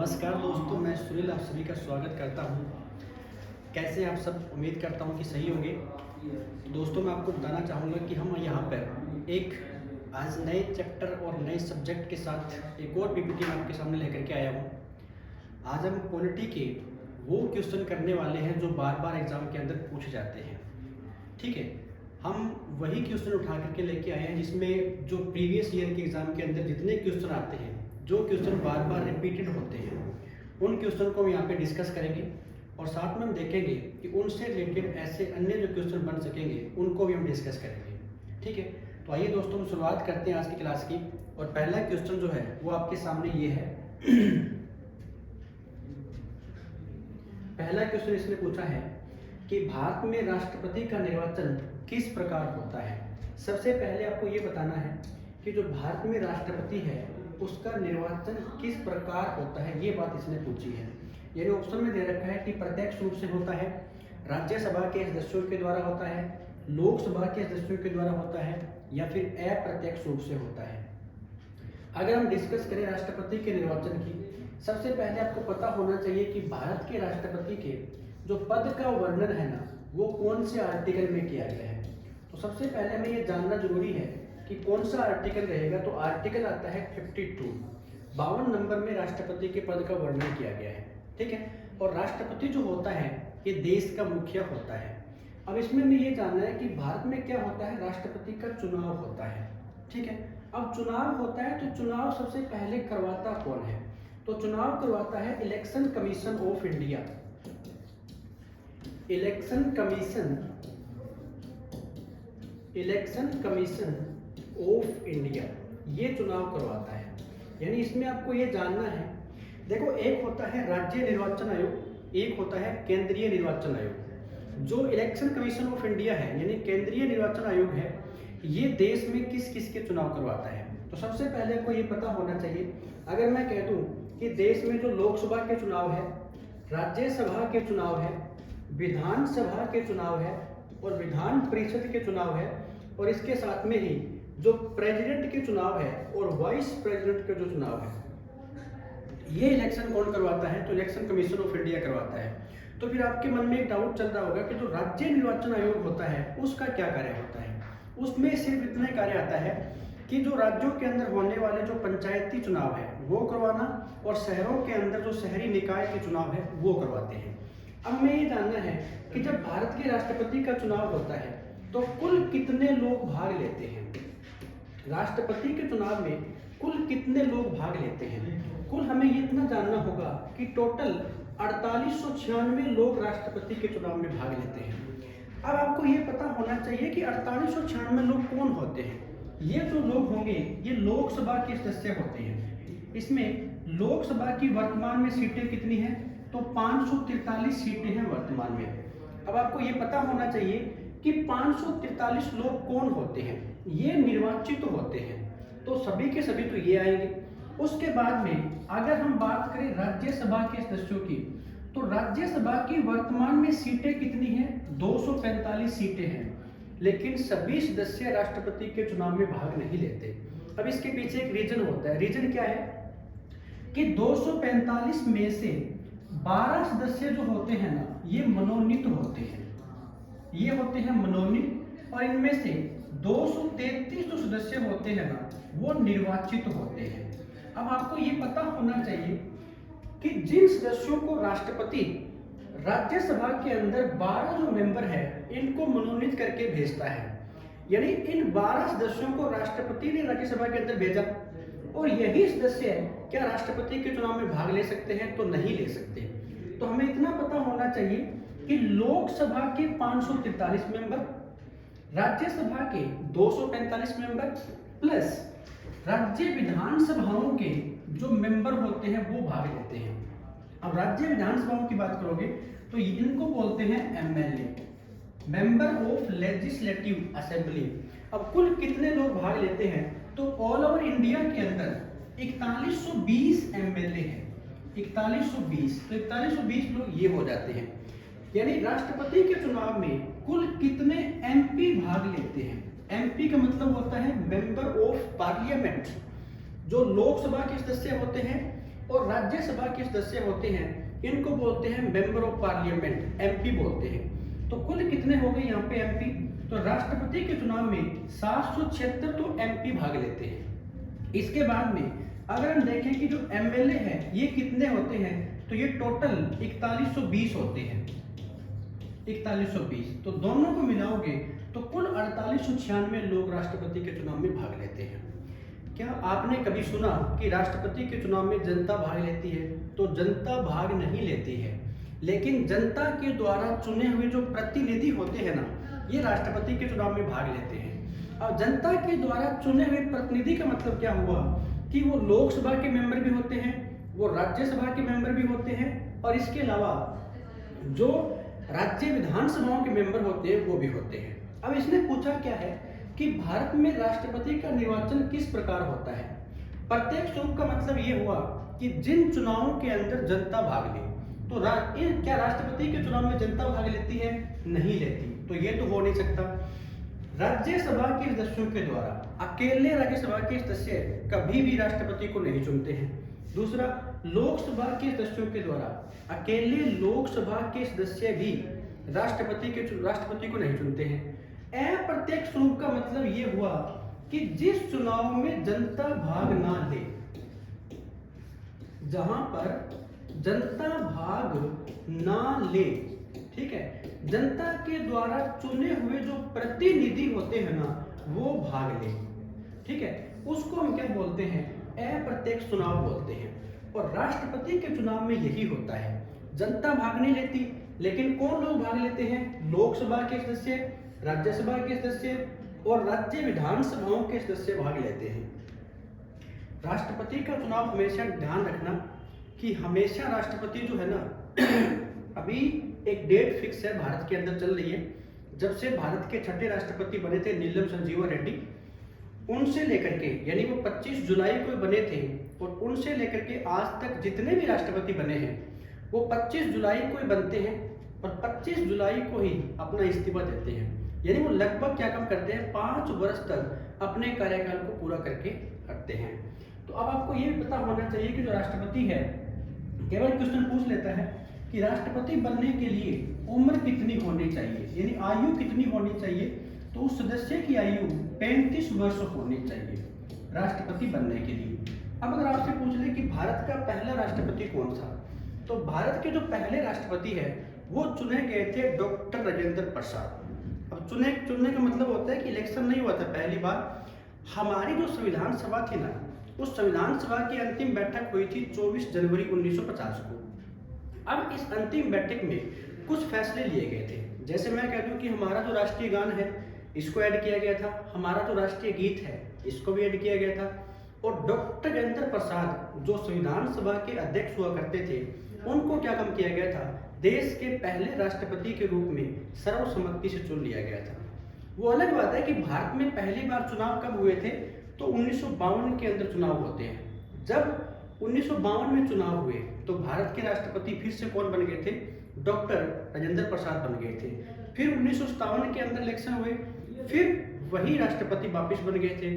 नमस्कार दोस्तों, मैं सुनील आप सभी का स्वागत करता हूं। कैसे हैं आप सब? उम्मीद करता हूं कि सही होंगे। तो दोस्तों, मैं आपको बताना चाहूँगा कि हम यहाँ पर एक आज नए चैप्टर और नए सब्जेक्ट के साथ एक और पीपीटी मैं आपके सामने लेकर के आया हूँ। आज हम पॉलिटी के वो क्वेश्चन करने वाले हैं जो बार बार एग्ज़ाम के अंदर पूछे जाते हैं। ठीक है, हम वही क्वेश्चन उठा करके लेके आए हैं जिसमें जो प्रीवियस ईयर के एग्ज़ाम के अंदर जितने क्वेश्चन आते हैं, जो क्वेश्चन बार बार रिपीटेड होते हैं, उन क्वेश्चन को हम यहाँ पे डिस्कस करेंगे और साथ में हम देखेंगे कि उनसे रिलेटेड ऐसे अन्य जो क्वेश्चन बन सकेंगे उनको भी हम डिस्कस करेंगे। ठीक है, तो आइए दोस्तों, हम शुरुआत करते हैं आज की क्लास की। और पहला क्वेश्चन जो है वो आपके सामने ये है। पहला क्वेश्चन इसने पूछा है कि भारत में राष्ट्रपति का निर्वाचन किस प्रकार होता है। सबसे पहले आपको ये बताना है कि जो भारत में राष्ट्रपति है उसका निर्वाचन किस प्रकार होता है, ये बात इसने पूछी है। यानी ऑप्शन में दे रखा है कि प्रत्यक्ष रूप से होता है, राज्यसभा के सदस्यों के द्वारा होता है, लोकसभा के सदस्यों के द्वारा होता है, या फिर अप्रत्यक्ष रूप से होता है। अगर हम डिस्कस करें राष्ट्रपति के निर्वाचन की, सबसे पहले आपको पता होना चाहिए कि भारत के राष्ट्रपति के जो पद का वर्णन है ना, वो कौन से आर्टिकल में किया गया है। तो सबसे पहले हमें ये जानना जरूरी है कि कौन सा आर्टिकल रहेगा। तो आर्टिकल आता है 52, 52 नंबर में राष्ट्रपति के पद का वर्णन किया गया है। ठीक है, और राष्ट्रपति जो होता है ये देश का मुखिया होता है। अब इसमें हमें ये जानना है कि भारत में क्या होता है, राष्ट्रपति का चुनाव होता है। ठीक है, अब चुनाव होता है तो चुनाव सबसे पहले करवाता कौन है? तो चुनाव करवाता है election commission of India. Election commission of India ये चुनाव करवाता है। यानी इसमें आपको ये जानना है, देखो, एक होता है राज्य निर्वाचन आयोग, एक होता है केंद्रीय निर्वाचन आयोग। जो इलेक्शन कमीशन ऑफ इंडिया है यानी केंद्रीय निर्वाचन आयोग है, ये देश में किस किस के चुनाव करवाता है। तो सबसे पहले आपको ये पता होना चाहिए, अगर मैं कह दूं कि देश में जो लोकसभा के चुनाव है, राज्यसभा के चुनाव है, विधानसभा के चुनाव है और विधान परिषद के चुनाव है, और इसके साथ में ही जो प्रेसिडेंट के चुनाव है और वाइस प्रेसिडेंट के जो चुनाव है, ये इलेक्शन कौन करवाता है? तो इलेक्शन कमीशन ऑफ इंडिया करवाता है। तो फिर आपके मन में एक डाउट चल रहा होगा कि जो राज्य निर्वाचन आयोग होता है उसका क्या कार्य होता है। उसमें सिर्फ इतना कार्य आता है कि जो राज्यों के अंदर होने वाले जो पंचायती चुनाव है वो करवाना, और शहरों के अंदर जो शहरी निकाय के चुनाव है वो करवाते हैं। अब हमें ये जानना है कि जब भारत के राष्ट्रपति का चुनाव होता है तो कुल कितने लोग भाग लेते हैं। राष्ट्रपति के चुनाव में कुल कितने लोग भाग लेते हैं? कुल हमें ये इतना जानना होगा कि टोटल 4896 लोग राष्ट्रपति के चुनाव में भाग लेते हैं। अब आपको ये पता होना चाहिए कि 4896 लोग कौन होते हैं। ये जो लोग होंगे ये लोकसभा के सदस्य होते हैं। इसमें लोकसभा की वर्तमान में सीटें कितनी हैं? तो 543 सीटें हैं वर्तमान में। अब आपको ये पता होना चाहिए कि 543 लोग कौन होते हैं, ये निर्वाचित होते हैं। तो सभी के सभी तो ये आएंगे। उसके बाद में अगर हम बात करें राज्यसभा के सदस्यों की, तो राज्यसभा की वर्तमान में सीटें कितनी हैं? 245 सीटें हैं, लेकिन सभी सदस्य राष्ट्रपति के चुनाव में भाग नहीं लेते। अब इसके पीछे एक रीजन होता है। रीजन क्या है कि 245 में से 12 सदस्य जो होते हैं ना, ये मनोनीत होते हैं। ये होते हैं मनोनीत, और इनमें से 233 जो सदस्य होते हैं ना, वो निर्वाचित होते हैं। अब आपको ये पता होना चाहिए कि जिन सदस्यों को राष्ट्रपति राज्यसभा के अंदर 12 जो मेंबर है इनको मनोनीत करके भेजता है, यानी इन 12 सदस्यों को राष्ट्रपति ने राज्यसभा के अंदर भेजा, और यही सदस्य क्या राष्ट्रपति के चुनाव में भाग ले सकते हैं? तो नहीं ले सकते। तो हमें इतना पता होना चाहिए कि लोकसभा के 543 मेंबर, राज्यसभा के 245 मेंबर प्लस राज्य विधानसभाओं के जो मेंबर होते हैं वो भाग लेते हैं। अब राज्य विधानसभाओं की बात करोगे तो इनको बोलते हैं MLA, member of legislative assembly. अब कुल कितने लोग भाग लेते हैं? तो ऑल ओवर इंडिया के अंदर 4120 एमएलए हैं। 4120, तो 4120 लोग ये हो जाते हैं। यानी राष्ट्रपति के चुनाव में कुल कितने एमपी भाग लेते हैं? एमपी का मतलब होता है मेंबर ऑफ पार्लियामेंट। जो लोकसभा के सदस्य होते हैं और राज्यसभा के सदस्य होते हैं, इनको बोलते हैं मेंबर ऑफ पार्लियामेंट, एमपी बोलते हैं। तो कुल कितने हो गए यहाँ पे एमपी? तो राष्ट्रपति के चुनाव में 776 तो एमपी भाग लेते हैं। इसके बाद में अगर हम देखें कि जो एमएलए हैं ये कितने होते हैं, तो ये टोटल 4120 होते हैं, 4120। तो दोनों को मिलाओगे तो कुल 4896 लोग राष्ट्रपति के चुनाव में भाग लेते हैं। क्या आपने कभी सुना कि राष्ट्रपति के चुनाव में जनता भाग लेती है? तो जनता भाग नहीं लेती है, लेकिन जनता के द्वारा चुने हुए जो प्रतिनिधि होते हैं ना, ये राष्ट्रपति के चुनाव में भाग लेते हैं। और जनता के द्वारा चुने हुए प्रतिनिधि का मतलब क्या हुआ कि वो लोकसभा के मेंबर भी होते हैं, वो राज्यसभा के मेंबर भी होते हैं, और इसके अलावा जो राज्य विधानसभाओं के मेंबर होते हैं वो भी होते हैं। अब इसने पूछा क्या है कि भारत में राष्ट्रपति का निर्वाचन किस प्रकार होता है। प्रत्यक्ष रूप का मतलब ये हुआ कि जिन चुनावों के अंदर जनता भाग ले, तो क्या राष्ट्रपति के चुनाव में जनता भाग लेती है? नहीं लेती, तो ये तो हो नहीं सकता। राज्यसभा के सदस्यों के द्वारा अकेले राज्यसभा के सदस्य कभी भी राष्ट्रपति को नहीं चुनते हैं। दूसरा, लोकसभा के सदस्यों के द्वारा अकेले लोकसभा के सदस्य भी राष्ट्रपति को नहीं चुनते हैं। अप्रत्यक्ष रूप का मतलब ये हुआ कि जिस चुनाव में जनता भाग ना ले, जहां पर जनता भाग ना ले, ठीक है, जनता के द्वारा चुने हुए जो प्रतिनिधि होते हैं ना वो भाग ले, ठीक है, उसको हम क्या बोलते हैं? अप्रत्यक्ष चुनाव बोलते हैं। और राष्ट्रपति के चुनाव में यही होता है, जनता भाग नहीं लेती, लेकिन कौन लोग भाग लेते हैं? लोकसभा के सदस्य, राज्यसभा के सदस्य और राज्य विधानसभाओं के सदस्य भाग लेते हैं। राष्ट्रपति का चुनाव हमेशा ध्यान रखना कि हमेशा राष्ट्रपति जो है ना अभी एक डेट फिक्स है भारत के अंदर चल रही है, जब से भारत के छठे राष्ट्रपति बने थे नीलम संजीवा रेड्डी, उनसे लेकर के यानी वो 25 जुलाई को बने थे, और उनसे लेकर के आज तक जितने भी राष्ट्रपति बने हैं वो 25 जुलाई को ही बनते हैं और 25 जुलाई को ही अपना इस्तीफा देते हैं। यानी वो लगभग क्या काम करते हैं? 5 वर्ष तक अपने कार्यकाल को पूरा करके हटते हैं। तो अब आपको ये भी पता होना चाहिए कि जो राष्ट्रपति है, केवल क्वेश्चन पूछ लेता है कि राष्ट्रपति बनने के लिए उम्र कितनी होनी चाहिए, यानी आयु कितनी होनी चाहिए, तो उस सदस्य की आयु 35 वर्ष होनी चाहिए राष्ट्रपति बनने के लिए। अब अगर आपसे पूछ ले कि भारत का पहला राष्ट्रपति कौन था, तो भारत के जो पहले राष्ट्रपति है वो चुने गए थे डॉक्टर राजेंद्र प्रसाद। अब चुनने का मतलब होता है कि इलेक्शन नहीं हुआ था पहली बार। हमारी जो संविधान सभा थी ना, उस संविधान सभा की अंतिम बैठक हुई थी 24 जनवरी 1950 को। अब इस अंतिम बैठक में कुछ फैसले लिए गए थे, जैसे मैं कह दूं कि हमारा जो राष्ट्रीय गान है इसको ऐड किया गया था, हमारा जो राष्ट्रीय गीत है इसको भी ऐड किया गया था, और डॉक्टर राजेंद्र प्रसाद जो संविधान सभा के अध्यक्ष हुआ करते थे उनको क्या काम किया गया था? देश के पहले राष्ट्रपति के रूप में सर्वसम्मति से चुन लिया गया था। वो अलग बात है कि भारत में पहली बार चुनाव कब हुए थे, तो 1952 के अंदर चुनाव होते हैं। जब 1952 में चुनाव हुए तो भारत के राष्ट्रपति फिर से कौन बन गए थे? डॉक्टर राजेंद्र प्रसाद बन गए थे। फिर 1957 के अंदर इलेक्शन हुए, फिर वही राष्ट्रपति वापिस बन गए थे।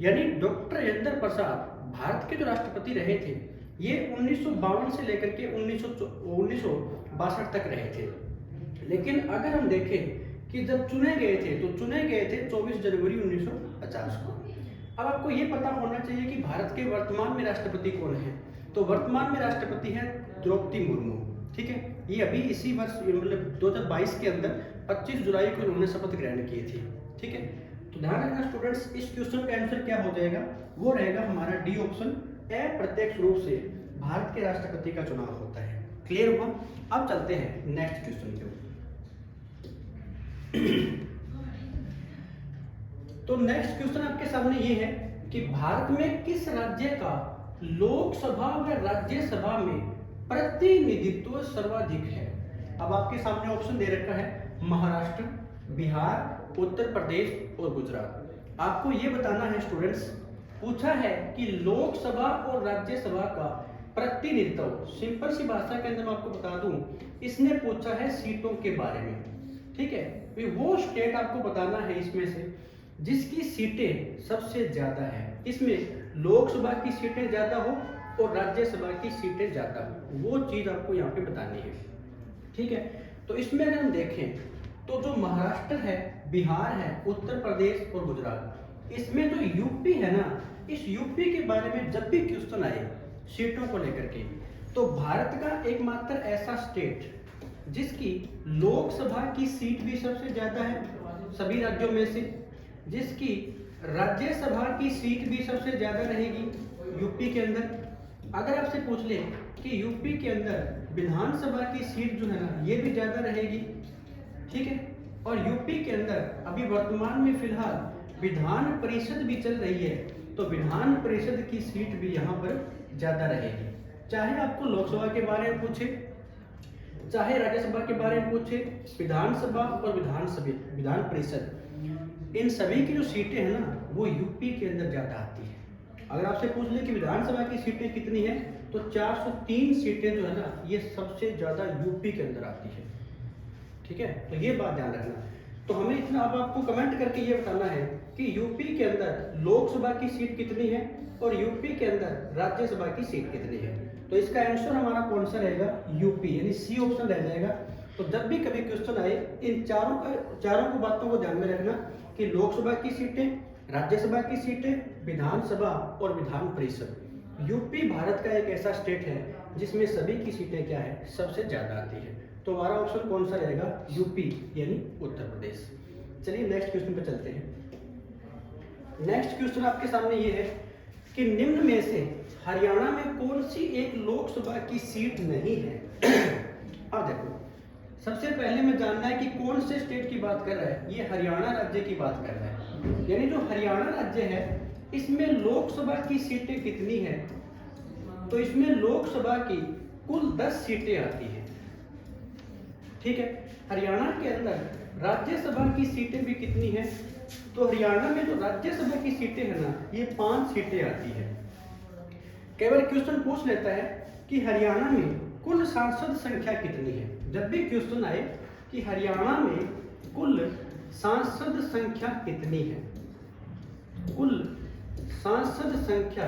यानी डॉक्टर राजेंद्र प्रसाद भारत के जो राष्ट्रपति रहे थे ये 1952 से लेकर के 1962 तक रहे थे। लेकिन अगर हम देखें कि जब चुने गए थे तो चुने गए थे 24 जनवरी 1950 को। अब आपको ये पता होना चाहिए कि भारत के वर्तमान में राष्ट्रपति कौन है। तो वर्तमान में राष्ट्रपति है द्रौपदी मुर्मू, ठीक है। ये अभी इसी वर्ष मतलब 2022 के अंदर 25 जुलाई को उन्होंने शपथ ग्रहण की थी, ठीक है। तो ध्यान रखना स्टूडेंट्स, इस क्वेश्चन का आंसर क्या हो जाएगा? वो रहेगा हमारा डी ऑप्शन, अप्रत्यक्ष रूप से भारत के राष्ट्रपति का चुनाव होता है। क्लियर हुआ? अब चलते हैं नेक्स्ट क्वेश्चन के ऊपर। तो नेक्स्ट क्वेश्चन आपके सामने ये है कि भारत में किस राज्य का लोकसभा व राज्यसभा में प्रतिनिधित्व सर्वाधिक है? अब आपके सामने ऑप्शन दे रखा है महाराष्ट्र, बिहार, उत्तर प्रदेश और गुजरात। आपको ये बताना है स्टूडेंट्स, पूछा है कि लोकसभा और राज्यसभा का प्रतिनिधित्व। सिंपल सी भाषा के अंदर मैं आपको बता दूं, इसने पूछा है सीटों के बारे में, ठीक है। वो स्टेट आपको बताना है इसमें से जिसकी सीटें सबसे ज्यादा है। इसमें लोकसभा की सीटें ज्यादा हो और राज्यसभा की सीटें ज़्यादा हो, वो चीज़ आपको यहाँ पे बतानी है। ठीक है, तो इसमें अगर हम देखें तो जो महाराष्ट्र है, बिहार है, उत्तर प्रदेश और गुजरात, इसमें जो यूपी है ना, इस यूपी के बारे में जब भी क्वेश्चन आए सीटों को लेकर के, तो भारत का एकमात्र ऐसा स्टेट जिसकी लोकसभा की सीट भी सबसे ज्यादा है सभी राज्यों में से, जिसकी राज्यसभा की सीट भी सबसे ज्यादा रहेगी यूपी के अंदर। अगर आपसे पूछ ले कि यूपी के अंदर विधानसभा की सीट जो है ना, ये भी ज्यादा रहेगी। ठीक है, और यूपी के अंदर अभी वर्तमान में फिलहाल विधान परिषद भी चल रही है, तो विधान परिषद की सीट भी यहाँ पर ज्यादा रहेगी। चाहे आपको लोकसभा के बारे में पूछे, चाहे राज्यसभा के बारे में पूछे, विधानसभा और विधान परिषद, इन सभी की जो सीटें हैं ना, वो यूपी के अंदर ज्यादा आती है। अगर आपसे पूछ ले कि विधानसभा की सीटें कितनी हैं, तो 403 सीटें जो है ना, ये सबसे ज्यादा यूपी के अंदर आती है। ठीक है, तो ये बात ध्यान रखना। तो हमें इतना अब आपको कमेंट करके ये बताना है कि यूपी के अंदर लोकसभा की सीट कितनी है और यूपी के अंदर राज्यसभा की सीट कितनी है। तो इसका आंसर हमारा कौन सा रहेगा? यूपी, यानी सी ऑप्शन रह जाएगा। तो जब भी कभी क्वेश्चन आए, इन चारों को बातों को ध्यान में रखना कि लोकसभा की सीटें, राज्यसभा की सीटें, विधानसभा और विधान परिषद। यूपी भारत का एक ऐसा स्टेट है जिसमें सभी की सीटें क्या है, सबसे ज्यादा आती है। तो हमारा ऑप्शन कौन सा रहेगा? यूपी, यानी उत्तर प्रदेश। चलिए नेक्स्ट क्वेश्चन पे चलते हैं। नेक्स्ट क्वेश्चन आपके सामने ये है कि निम्न में से हरियाणा में कौन सी एक लोकसभा की सीट नहीं है? अब देखो, सबसे पहले में जानना है कि कौन से स्टेट की बात कर रहा है। ये हरियाणा राज्य की बात कर रहा है, यानी जो हरियाणा राज्य है इसमें लोकसभा की सीटें कितनी है? तो इसमें लोकसभा की कुल 10 सीटें आती है। ठीक है, हरियाणा के अंदर राज्यसभा की सीटें भी कितनी हैं? तो हरियाणा में जो राज्यसभा की सीटें हैं ना, ये 5 सीटें आती है। कई बार क्वेश्चन पूछ लेता है कि हरियाणा में कुल सांसद संख्या कितनी है। जब भी क्वेश्चन आए कि हरियाणा में कुल सांसद संख्या कितनी है, कुल सांसद संख्या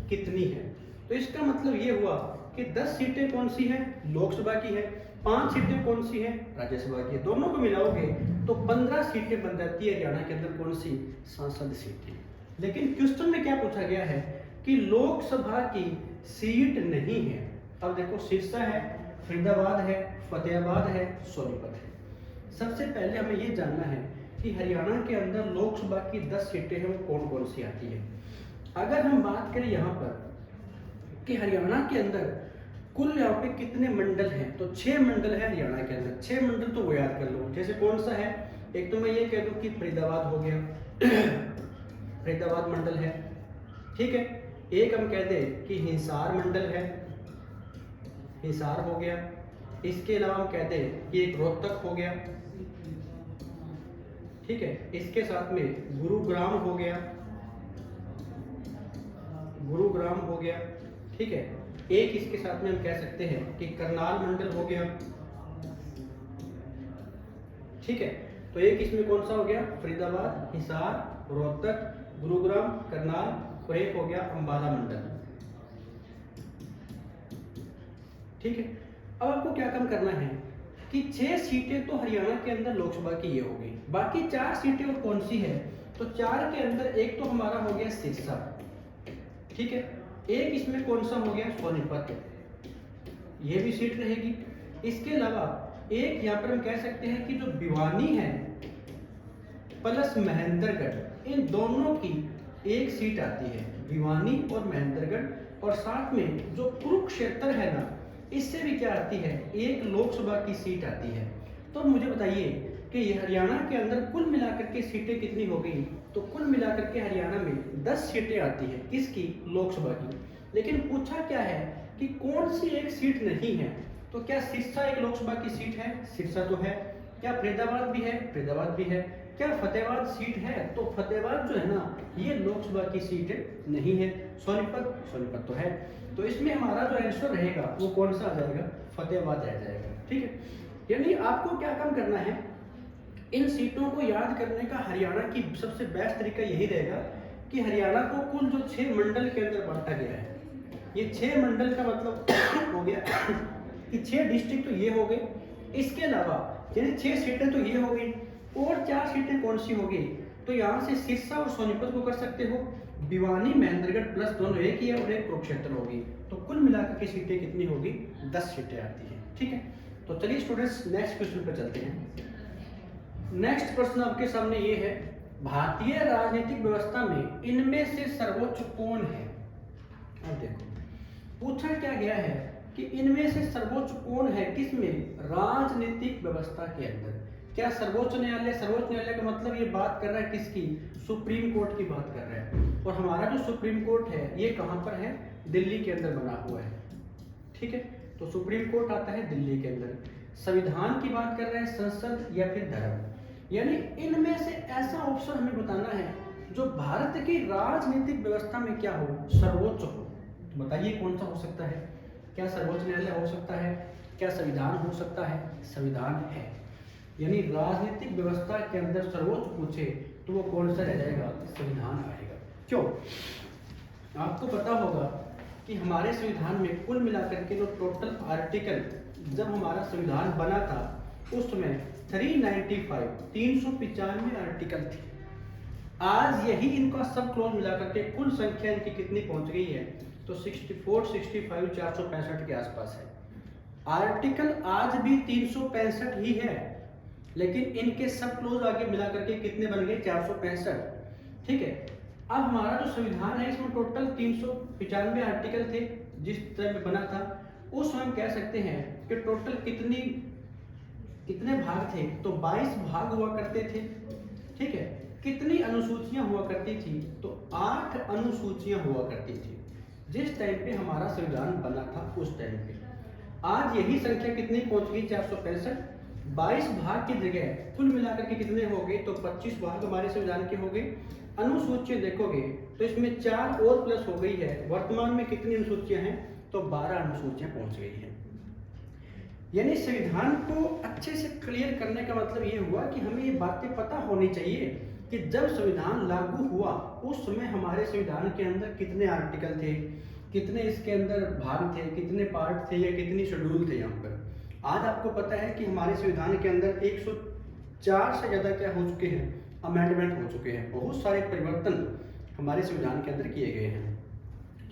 कितनी है, तो इसका मतलब ये हुआ कि 10 सीटें कौन सी है? लोकसभा की है। 5 सीटें कौन सी है? राज्यसभा की है। दोनों को मिलाओगे तो 15 सीटें बन जाती है हरियाणा के अंदर। कौन सी? सांसद सीटें। लेकिन क्वेश्चन में क्या पूछा गया है कि लोकसभा की सीट नहीं है। अब देखो, सिरसा है, फरीदाबाद है, फतेहाबाद है, सोनीपत है। सबसे पहले हमें ये जानना है कि हरियाणा के अंदर लोकसभा की 10 सीटें हैं, वो कौन कौन सी आती है। अगर हम बात करें यहाँ पर कि हरियाणा के अंदर कुल यहाँ पे कितने मंडल हैं, तो 6 मंडल है हरियाणा के अंदर। 6 मंडल तो वो याद कर लो। जैसे कौन सा है? एक तो मैं ये कह दूं कि फरीदाबाद हो गया, फरीदाबाद मंडल है। ठीक है, एक हम कह दें कि हिसार मंडल है, हिसार हो गया। इसके अलावा हम कहते हैं कि एक रोहतक हो गया। ठीक है, इसके साथ में गुरुग्राम हो गया, गुरुग्राम हो गया। ठीक है, एक इसके साथ में हम कह सकते हैं कि करनाल मंडल हो गया। ठीक है, तो एक इसमें कौन सा हो गया? फरीदाबाद, हिसार, रोहतक, गुरुग्राम, करनाल, और एक हो गया अंबाला मंडल। ठीक है, अब आपको क्या काम करना है कि 6 सीटें तो हरियाणा के अंदर लोकसभा की ये हो गई, बाकी 4 सीटें और कौन सी है? तो 4 के अंदर एक तो हमारा हो गया सिरसा। ठीक है, एक इसमें कौन सा हो गया? सोनीपत, ये भी सीट रहेगी। इसके अलावा एक यहाँ पर हम कह सकते हैं कि जो भिवानी है प्लस महेंद्रगढ़, इन दोनों की एक सीट आती है, भिवानी और महेंद्रगढ़। और साथ में जो कुरुक्षेत्र है ना, इससे भी क्या आती है? एक लोकसभा की सीट आती है। तो मुझे बताइए कि ये हरियाणा के अंदर कुल मिलाकर के सीटें कितनी हो गई? तो कुल मिलाकर के हरियाणा में 10 सीटें आती है। किसकी? लोकसभा की। लेकिन पूछा क्या है कि कौन सी एक सीट नहीं है? तो क्या सिरसा एक लोकसभा की सीट है? सिरसा तो है। क्या फरीदाबाद भी है? फरीदाबाद भी है। क्या फतेहाबाद सीट है? तो फतेहाबाद जो है ना, ये लोकसभा की सीट नहीं है। सोनीपत तो है। तो इसमें हमारा जो आंसर रहेगा वो कौन सा आ जाएगा? फतेहाबाद रह जाएगा। ठीक है, यानी आपको क्या काम करना है, इन सीटों को याद करने का हरियाणा की सबसे बेस्ट तरीका यही रहेगा कि हरियाणा को कुल जो 6 मंडल के अंदर बांटा गया है, ये 6 मंडल का मतलब हो गया कि 6 डिस्ट्रिक्ट तो ये हो गए, इसके अलावा यानी 6 सीटें तो ये हो गई, और 4 सीटें कौन सी होगी, तो यहाँ से सिरसा और सोनीपत को कर सकते हो, भिवानी महेंद्रगढ़ प्लस दोनों एक ही है और एक कुरुक्षेत्र होगी, तो कुल मिलाकर के सीटें कितनी होगी, 10 सीटें आती हैं। ठीक है, तो चलिए स्टूडेंट्स नेक्स्ट क्वेश्चन पर चलते हैं। नेक्स्ट प्रश्न आपके सामने ये है, भारतीय राजनीतिक व्यवस्था में इनमें से सर्वोच्च कौन है। अब देखो पूछा क्या गया है कि इनमें से सर्वोच्च कौन है, किसमें, राजनीतिक व्यवस्था के अंदर। क्या सर्वोच्च न्यायालय, सर्वोच्च न्यायालय का मतलब ये बात कर रहा है किसकी, सुप्रीम कोर्ट की बात कर रहा है, और हमारा जो सुप्रीम कोर्ट है ये कहाँ पर है, दिल्ली के अंदर बना हुआ है। ठीक है, तो सुप्रीम कोर्ट आता है दिल्ली के अंदर। संविधान की बात कर रहे हैं, संसद या फिर धर्म, यानी इनमें से ऐसा ऑप्शन हमें बताना है जो भारत की राजनीतिक व्यवस्था में क्या हो, सर्वोच्च हो। तो बताइए कौन सा हो सकता है, क्या सर्वोच्च न्यायालय हो सकता है, क्या संविधान हो सकता है, संविधान है, यानी राजनीतिक व्यवस्था के अंदर सर्वोच्च पूछे तो वो कौन सा रह जाएगा, संविधान आएगा। क्यों, आपको पता होगा कि हमारे संविधान में कुल मिलाकर के जो टोटल आर्टिकल, जब हमारा संविधान बना था उस समय 395 आर्टिकल थे। आज यही इनका सब क्लोज मिलाकर के कुल संख्या इनकी कितनी पहुंच गई है, तो 64, 65, 465 के आसपास है। आर्टिकल आज भी 365 ही है, लेकिन इनके सब क्लोज आगे मिलाकर के कितने बन गए, 465। ठीक है, अब हमारा जो संविधान है इसमें टोटल 395 आर्टिकल थे जिस तरह में बना था, उस हम कह सकते हैं कि टोटल कितने भाग थे, तो 22 भाग हुआ करते थे। ठीक है, कितनी अनुसूचियां हुआ करती थी, तो 8 अनुसूचियां हुआ करती थी जिस टाइम पे हमारा संविधान बना था उस टाइम पे। आज यही संख्या कितनी पहुंच गई, 465। 22 भाग की जगह कुल मिलाकर के कितने हो गए, तो 25 भाग हमारे संविधान के हो गए। अनुसूचियां देखोगे तो इसमें 4 और प्लस हो गई है, वर्तमान में कितनी अनुसूचियां हैं, तो 12 अनुसूचियां पहुंच गई हैं। यानी संविधान को अच्छे से क्लियर करने का मतलब ये हुआ कि हमें ये बातें पता होनी चाहिए कि जब संविधान लागू हुआ उस समय हमारे संविधान के अंदर कितने आर्टिकल थे, कितने इसके अंदर भाग थे, कितने पार्ट थे या कितनी शेड्यूल थे। यहाँ पर आज आपको पता है कि हमारे संविधान के अंदर 104 से ज़्यादा क्या हो चुके हैं, अमेंडमेंट हो चुके हैं, बहुत सारे परिवर्तन हमारे संविधान के अंदर किए गए हैं।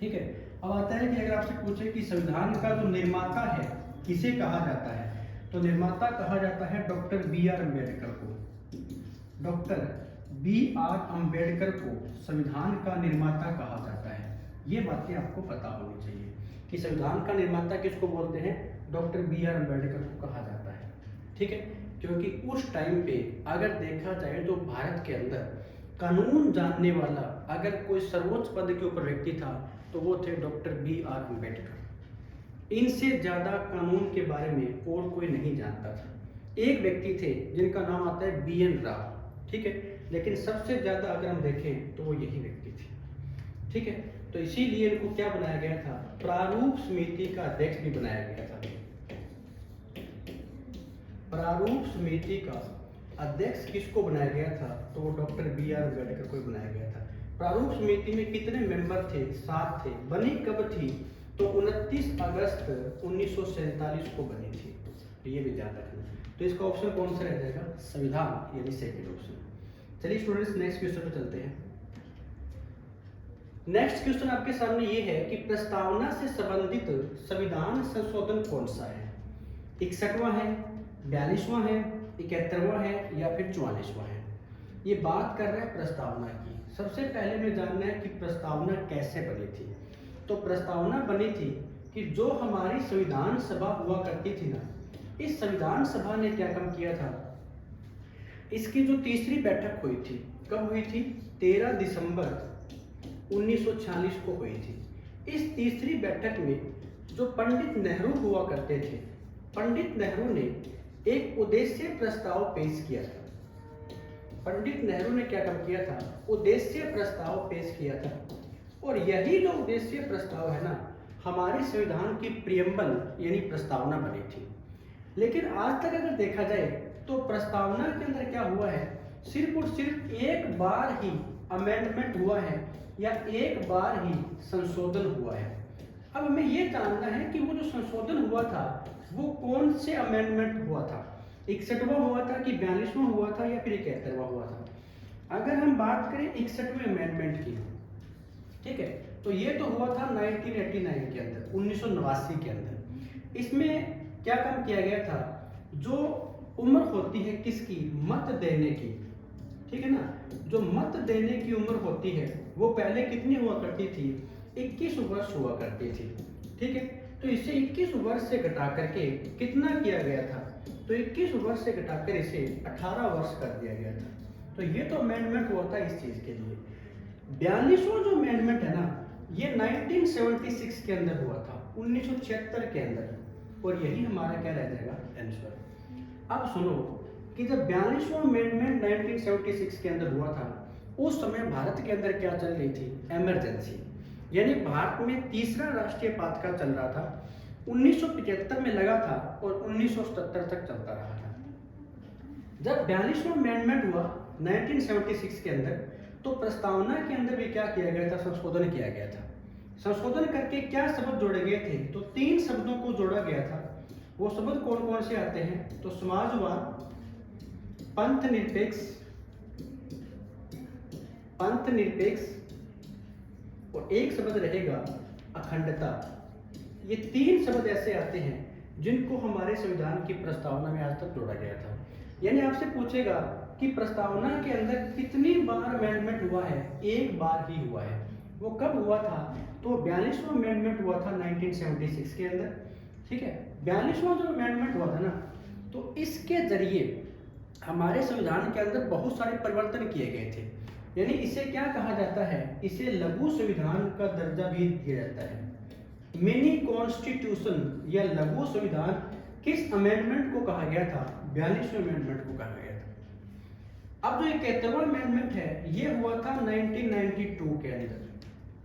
ठीक है, अब आता है कि अगर आपसे पूछे कि संविधान का जो निर्माता है किसे कहा जाता है, तो निर्माता कहा जाता है डॉक्टर B.R. अम्बेडकर को। Doctor B.R. अम्बेडकर को संविधान का निर्माता कहा जाता है। ये बातें आपको पता होनी चाहिए कि संविधान का निर्माता किसको बोलते हैं, डॉक्टर B.R. अम्बेडकर को कहा जाता है। ठीक है, क्योंकि उस टाइम पे अगर देखा जाए तो भारत के अंदर कानून जानने वाला अगर कोई सर्वोच्च पद के ऊपर व्यक्ति था तो वो थे डॉक्टर B.R. अम्बेडकर। इनसे ज़्यादा कानून के बारे में और कोई नहीं जानता था। एक व्यक्ति थे जिनका नाम आता है B.N. राव। ठीक है, लेकिन सबसे ज़्यादा अगर हम देखें तो वो यही व्यक्ति थे। ठीक है, तो इसीलिए इनको क्या बनाया गया था, प्रारूप समिति का अध्यक्ष भी बनाया गया था। प्रारूप समिति का अध्यक्ष किसको बनाया गया था, तो वो डॉक्टर B.R. अम्बेडकर को बनाया गया था। प्रारूप समिति में कितने मेंबर थे, 7 थे। बनी कब थी, तो 29 अगस्त 1947 को बनी थी। तो ये भी ध्यान रखना। तो इसका ऑप्शन कौन सा रह जाएगा, संविधान, यानी सेकंड ऑप्शन। चलिए स्टूडेंट्स नेक्स्ट क्वेश्चन पे चलते हैं। नेक्स्ट क्वेश्चन आपके सामने ये है कि प्रस्तावना से संबंधित संविधान संशोधन कौन सा है, 61वां है, 42वां है, 71वां है या फिर 44वां है। ये बात कर रहा है प्रस्तावना की। सबसे पहले में जानना है कि प्रस्तावना कैसे बनी थी। तो प्रस्तावना बनी थी कि जो हमारी संविधान सभा हुआ करती थी ना, इस संविधान सभा ने क्या काम किया था, इसकी जो तीसरी बैठक हुई थी, कब हुई थी, 13 दिसंबर 1946 को हुई थी। इस तीसरी बैठक में जो पंडित नेहरू हुआ करते थे, पंडित नेहरू ने एक उद्देश्य प्रस्ताव पेश किया था। पंडित नेहरू ने क्या काम किया था, उद्देश्य प्रस्ताव पेश किया था, और यही जो उद्देश्य प्रस्ताव है ना, हमारे संविधान की प्रियम्बल यानी प्रस्तावना बनी थी। लेकिन आज तक अगर देखा जाए तो प्रस्तावना के अंदर क्या हुआ है, सिर्फ और सिर्फ एक बार ही अमेंडमेंट हुआ है या एक बार ही संशोधन हुआ है। अब हमें ये जानना है कि वो जो संशोधन हुआ था वो कौन से अमेंडमेंट हुआ था, 61वां हुआ था कि 42वां हुआ था या फिर 71वां हुआ था। अगर हम बात करें 61वें अमेंडमेंट की, ठीक है, तो ये तो हुआ था 1989 के अंदर, 1989 के अंदर। इसमें क्या काम किया गया था, जो उम्र होती है किसकी, मत देने की, ठीक है ना, जो मत देने की उम्र होती है वो पहले कितनी हुआ करती थी, 21 वर्ष हुआ करती थी, ठीक है। तो इसे 21 वर्ष से घटा करके कितना किया गया था, तो 21 वर्ष से घटाकर इसे 18 वर्ष कर दिया गया था। तो ये तो अमेंडमेंट हुआ था इस चीज के लिए। 42वां जो अमेंडमेंट है ना, ये 1976 के अंदर हुआ था, 1976 के अंदर, और यही हमारा क्या रह जाएगा, आंसर। अब सुनो कि जब 42वां अमेंडमेंट 1976 के अंदर हुआ था, उस समय भारत के अंदर क्या चल रही थी, इमरजेंसी, यानी भारत में तीसरा राष्ट्रीय पातका चल रहा था। 1975 में लगा था और 1977 तक चलता रहा था। जब 42वां अमेंडमेंट हुआ 1976 के अंदर, तो प्रस्तावना के अंदर भी क्या किया गया था, संशोधन किया गया था। संशोधन करके क्या शब्द जोड़े गए थे, तो 3 शब्दों को जोड़ा गया था। वो शब्द कौन कौन से आते हैं, तो समाजवाद, पंथ निरपेक्ष और एक शब्द रहेगा अखंडता। ये 3 शब्द ऐसे आते हैं जिनको हमारे संविधान की प्रस्तावना में आज तक जोड़ा गया था। यानी आपसे पूछेगा कि प्रस्तावना के अंदर कितनी बार अमेंडमेंट हुआ है, एक बार ही हुआ है। वो कब हुआ था, तो 42वां अमेंडमेंट हुआ था 1976 के अंदर, ठीक है। 42वां जो अमेंडमेंट हुआ था ना, तो इसके जरिए हमारे संविधान के अंदर बहुत सारे परिवर्तन किए गए थे। यानी इसे क्या कहा जाता है, इसे लघु संविधान का दर्जा भी दिया जाता है। मिनी कॉन्स्टिट्यूशन या लघु संविधान किस अमेंडमेंट को कहा गया था, 42वें अमेंडमेंट को कहा गया था। अब जो 71वां अमेंडमेंट है ये हुआ था 1992 के अंदर,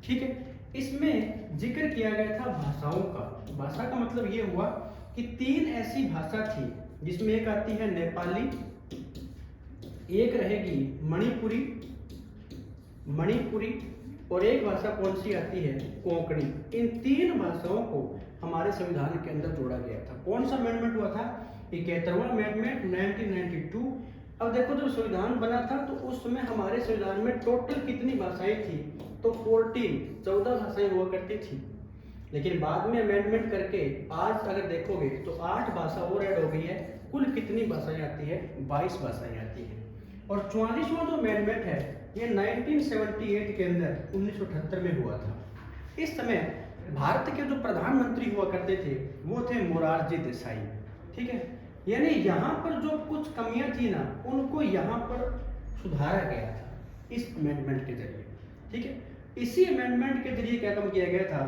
ठीक है। इसमें जिक्र किया गया था भाषाओं का। भाषा का मतलब ये हुआ कि 3 ऐसी भाषा थी जिसमें एक आती है नेपाली, एक रहेगी मणिपुरी और एक भाषा कौन सी आती है, कोंकणी। इन 3 भाषाओं को हमारे संविधान के अंदर जोड़ा गया था। कौन सा अमेंडमेंट हुआ था, 71वां अमेंडमेंट 1992। अब देखो जब संविधान बना था तो उस समय हमारे संविधान में टोटल कितनी भाषाएं थी, तो 14 भाषाएं हुआ करती थी। लेकिन बाद में अमेंडमेंट करके आज अगर देखोगे तो 8 भाषा और ऐड हो गई है। कुल कितनी भाषाएं आती है, 22 भाषाएं आती है। और 44वां जो अमेंडमेंट है ये 1978 के अंदर 1978 में हुआ था। इस समय भारत के जो प्रधानमंत्री हुआ करते थे वो थे मोरारजी देसाई, ठीक है। यानी यहाँ पर जो कुछ कमियां थी ना, उनको यहाँ पर सुधारा गया था इस अमेंडमेंट के जरिए, ठीक है। इसी अमेंडमेंट के जरिए क्या काम किया गया था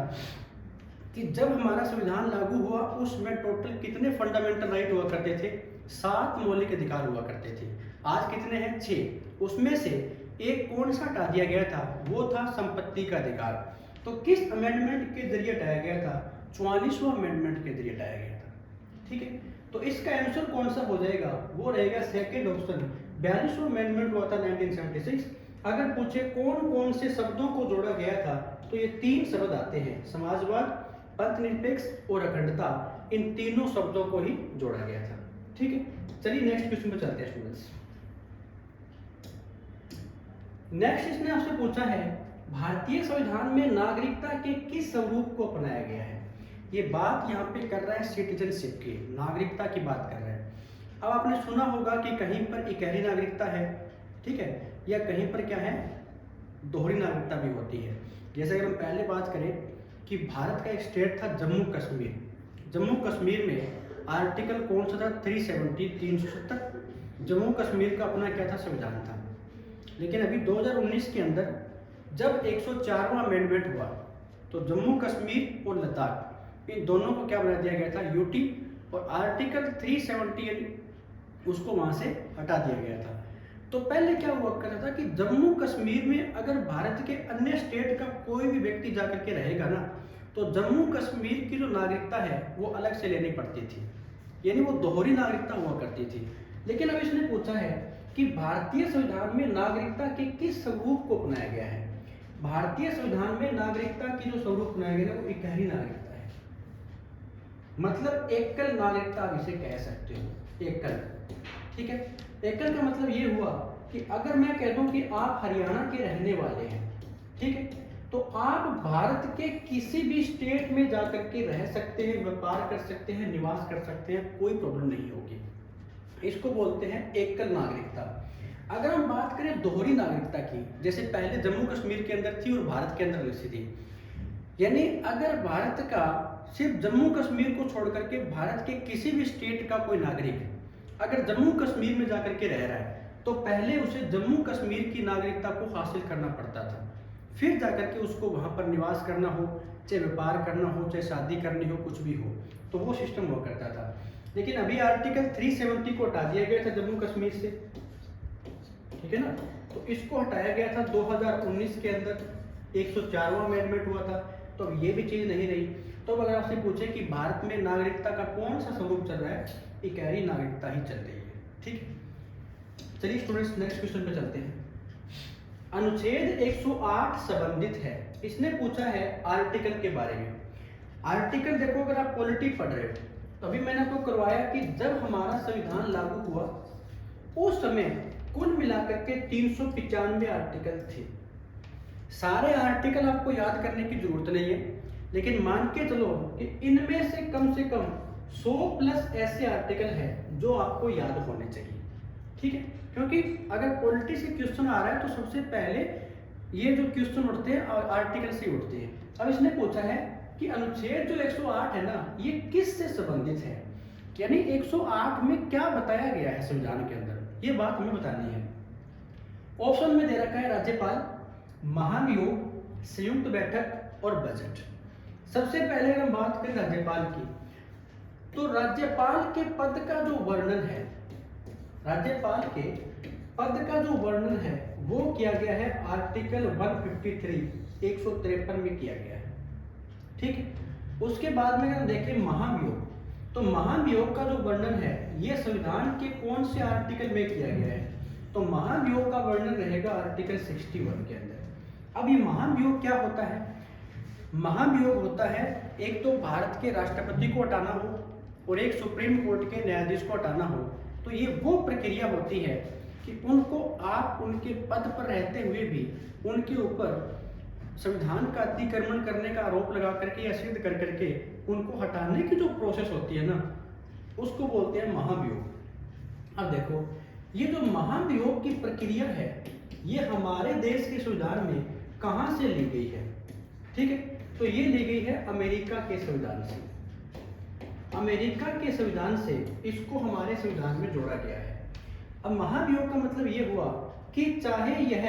कि जब हमारा संविधान लागू हुआ उसमें टोटल कितने फंडामेंटल राइट हुआ करते थे, 7 मौलिक अधिकार हुआ करते थे। आज कितने हैं, 6। उसमें से एक कौन सा हटा दिया गया था, वो था संपत्ति का अधिकार। तो किस अमेंडमेंट के जरिए हटाया गया था, 44वां अमेंडमेंट के जरिए हटाया गया था, ठीक है। तो इसका आंसर कौन सा हो जाएगा, वो रहेगा सेकंड ऑप्शन। 42वां अमेंडमेंट हुआ था 1976। अगर पूछे कौन कौन से शब्दों को जोड़ा गया था, तो ये 3 शब्द आते हैं, समाजवाद, पंथ निरपेक्ष और अखंडता। इन तीनों शब्दों को ही जोड़ा गया था, ठीक है। चलिए नेक्स्ट क्वेश्चन पे चलते हैं स्टूडेंट्स। नेक्स्ट इसने आपसे पूछा है भारतीय संविधान में नागरिकता के किस स्वरूप को अपनाया गया है। ये बात यहाँ पे कर रहा है सिटीजनशिप की, नागरिकता की बात कर रहा है। अब आपने सुना होगा कि कहीं पर इकहरी नागरिकता है, ठीक है, या कहीं पर क्या है, दोहरी नागरिकता भी होती है। जैसे अगर हम पहले बात करें कि भारत का एक स्टेट था जम्मू कश्मीर। जम्मू कश्मीर में आर्टिकल कौन सा था, 370। जम्मू कश्मीर का अपना क्या था, संविधान था। लेकिन अभी 2019 के अंदर जब 104वां अमेंडमेंट हुआ तो जम्मू कश्मीर और लद्दाख इन दोनों को क्या बना दिया गया था, यूटी, और आर्टिकल 370 उसको वहां से हटा दिया गया था। तो पहले क्या हुआ करता था कि जम्मू कश्मीर में अगर भारत के अन्य स्टेट का कोई भी व्यक्ति जाकर के रहेगा ना, तो जम्मू कश्मीर की जो नागरिकता है वो अलग से लेनी पड़ती थी, यानी वो दोहरी नागरिकता हुआ करती थी। लेकिन अब इसने पूछा है कि भारतीय संविधान में नागरिकता के किस स्वरूप को अपनाया गया है। भारतीय संविधान में नागरिकता की जो स्वरूप बनाया गया है वो इकहरी नागरिकता है, मतलब एकल नागरिकता आप इसे कह सकते हो, एकल। ठीक है, एकल का मतलब ये हुआ कि अगर मैं कह दूं कि आप हरियाणा के रहने वाले हैं, ठीक है, तो आप भारत के किसी भी स्टेट में जाकर के रह सकते हैं, व्यापार कर सकते हैं, निवास कर सकते हैं, कोई प्रॉब्लम नहीं होगी। इसको बोलते हैं एकल नागरिकता। अगर हम बात करें दोहरी नागरिकता की, जैसे पहले जम्मू कश्मीर के अंदर थी और भारत के अंदर वैसी थी, यानी अगर भारत का सिर्फ जम्मू कश्मीर को छोड़ करके भारत के किसी भी स्टेट का कोई नागरिक अगर जम्मू कश्मीर में जाकर के रह रहा है तो पहले उसे जम्मू कश्मीर की नागरिकता को हासिल करना पड़ता था, फिर जाकर के उसको वहाँ पर निवास करना हो, चाहे व्यापार करना हो, चाहे शादी करनी हो, कुछ भी हो, तो वो सिस्टम हुआ करता था। लेकिन अभी आर्टिकल 370 को हटा दिया गया था जम्मू कश्मीर से, ठीक है ना, तो इसको हटाया गया था 2019 के अंदर, 104वां अमेंडमेंट हुआ था, तो अब ये भी चीज़ नहीं रही। तो अगर आपसे पूछे कि भारत में नागरिकता का कौन सा स्वरूप चल रहा है, इकहरी नागरिकता ही चल रही है। ठीक, चलिए स्टूडेंट्स नेक्स्ट क्वेश्चन पे चलते हैं। अनुच्छेद 108 संबंधित है, इसने पूछा है आर्टिकल के बारे में। आर्टिकल देखो, अगर आप पॉलिटी पढ़ रहे हो तो अभी मैंने आपको करवाया कि जब हमारा संविधान लागू हुआ उस समय कुल मिलाकर के 395 आर्टिकल थे। सारे आर्टिकल आपको याद करने की जरूरत नहीं है, लेकिन मान के चलो कि इनमें से कम 100 प्लस ऐसे आर्टिकल हैं जो आपको याद होने चाहिए। ठीक है, क्योंकि अगर पॉलिटी से क्वेश्चन आ रहा है तो सबसे पहले ये जो क्वेश्चन उठते हैं आर्टिकल से उठते हैं। अब इसने पूछा है कि अनुच्छेद जो 108 है ना, ये किस से संबंधित है, यानी 108 में क्या बताया गया है संविधान के अंदर, ये बात हमें बतानी है। ऑप्शन में दे रखा है राज्यपाल, महाभियोग, संयुक्त बैठक और बजट। सबसे पहले अगर हम बात करें राज्यपाल की, तो राज्यपाल के पद का जो वर्णन है, राज्यपाल के पद का जो वर्णन है वो किया गया है आर्टिकल 153 153 में किया गया है। ठीक है, उसके बाद में अगर हम देखें महाभियोग, तो महाभियोग का जो वर्णन है ये संविधान के कौन से आर्टिकल में किया गया है, तो महाभियोग का वर्णन रहेगा आर्टिकल 61 के अंदर। अब ये महाभियोग क्या होता है, महाभियोग होता है एक तो भारत के राष्ट्रपति को हटाना हो और एक सुप्रीम कोर्ट के न्यायाधीश को हटाना हो, तो ये वो प्रक्रिया होती है कि उनको आप उनके पद पर रहते हुए भी उनके ऊपर संविधान का अतिक्रमण करने का आरोप लगा करके या सिद्ध कर करके उनको हटाने की जो प्रोसेस होती है ना, उसको बोलते हैं महाभियोग। अब देखो, ये जो महाभियोग की प्रक्रिया है ये हमारे देश के संविधान में कहाँ से ली गई है। ठीक है, तो ये ली गई है अमेरिका के संविधान से। अमेरिका के संविधान से इसको हमारे संविधान में जोड़ा गया है। अब महाभियोग का मतलब ये हुआ कि चाहे यह,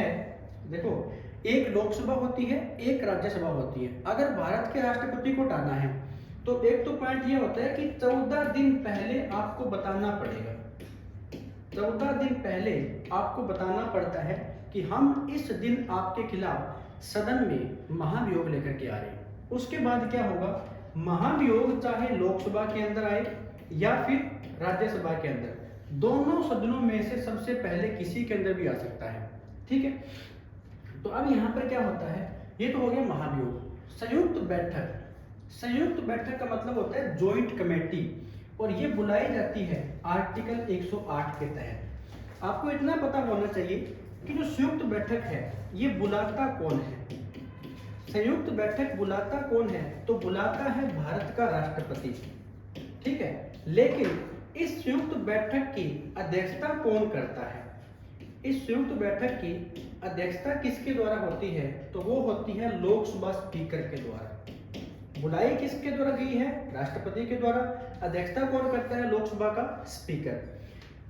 देखो, एक लोकसभा होती है, एक राज्यसभा होती है, अगर भारत के राष्ट्रपति को हटाना है तो एक तो पॉइंट ये होता है कि 14 दिन पहले आपको बताना पड़ेगा, 14 दिन पहले आपको बताना पड़ता है कि हम इस दिन आपके खिलाफ सदन में महाभियोग लेकर के आ रहे हैं। उसके बाद क्या होगा, महाभियोग चाहे लोकसभा के अंदर आए या फिर राज्यसभा के अंदर, दोनों सदनों में से सबसे पहले किसी के अंदर भी आ सकता है। ठीक है, तो अब यहाँ पर क्या होता है, ये तो हो गया महाभियोग। संयुक्त बैठक, संयुक्त बैठक का मतलब होता है जॉइंट कमेटी, और ये बुलाई जाती है आर्टिकल 108 के तहत। आपको इतना पता होना चाहिए कि जो संयुक्त बैठक है ये बुलाता कौन है। संयुक्त बैठक बुलाता कौन है, तो बुलाता है भारत का राष्ट्रपति। ठीक है, लेकिन इस संयुक्त बैठक की अध्यक्षता कौन करता है, इस संयुक्त बैठक की अध्यक्षता किसके द्वारा होती है, तो वो होती है लोकसभा स्पीकर के द्वारा। बुलाई किसके द्वारा गई है, राष्ट्रपति के द्वारा, अध्यक्षता कौन करता है, लोकसभा का स्पीकर।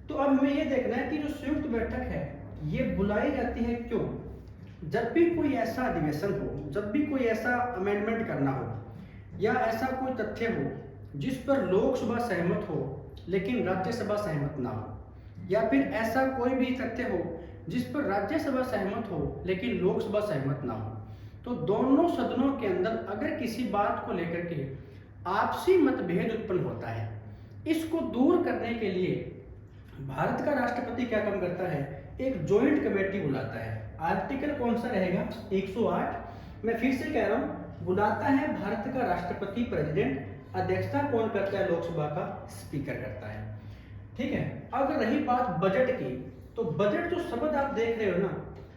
तो अब हमें ये देखना है कि जो संयुक्त बैठक है ये बुलाई जाती है क्यों, जब भी कोई ऐसा अधिवेशन हो, जब भी कोई ऐसा अमेंडमेंट करना हो या ऐसा कोई तथ्य हो जिस पर लोकसभा सहमत हो लेकिन राज्यसभा सहमत ना हो, या फिर ऐसा कोई भी तथ्य हो जिस पर राज्यसभा सहमत हो लेकिन लोकसभा सहमत ना हो, तो दोनों सदनों के अंदर अगर किसी बात को लेकर के आपसी मतभेद उत्पन्न होता है, इसको दूर करने के लिए भारत का राष्ट्रपति क्या काम करता है, एक जॉइंट कमेटी बुलाता है। आर्टिकल कौन सा रहेगा? 108। मैं फिर से कह रहा हूँ, बुलाता है भारत का राष्ट्रपति प्रेसिडेंट, अध्यक्षता कौन करता है? लोकसभा का स्पीकर करता है। ठीक है। अब रही बात बजट की, तो बजट जो शब्द आप देख रहे हो ना,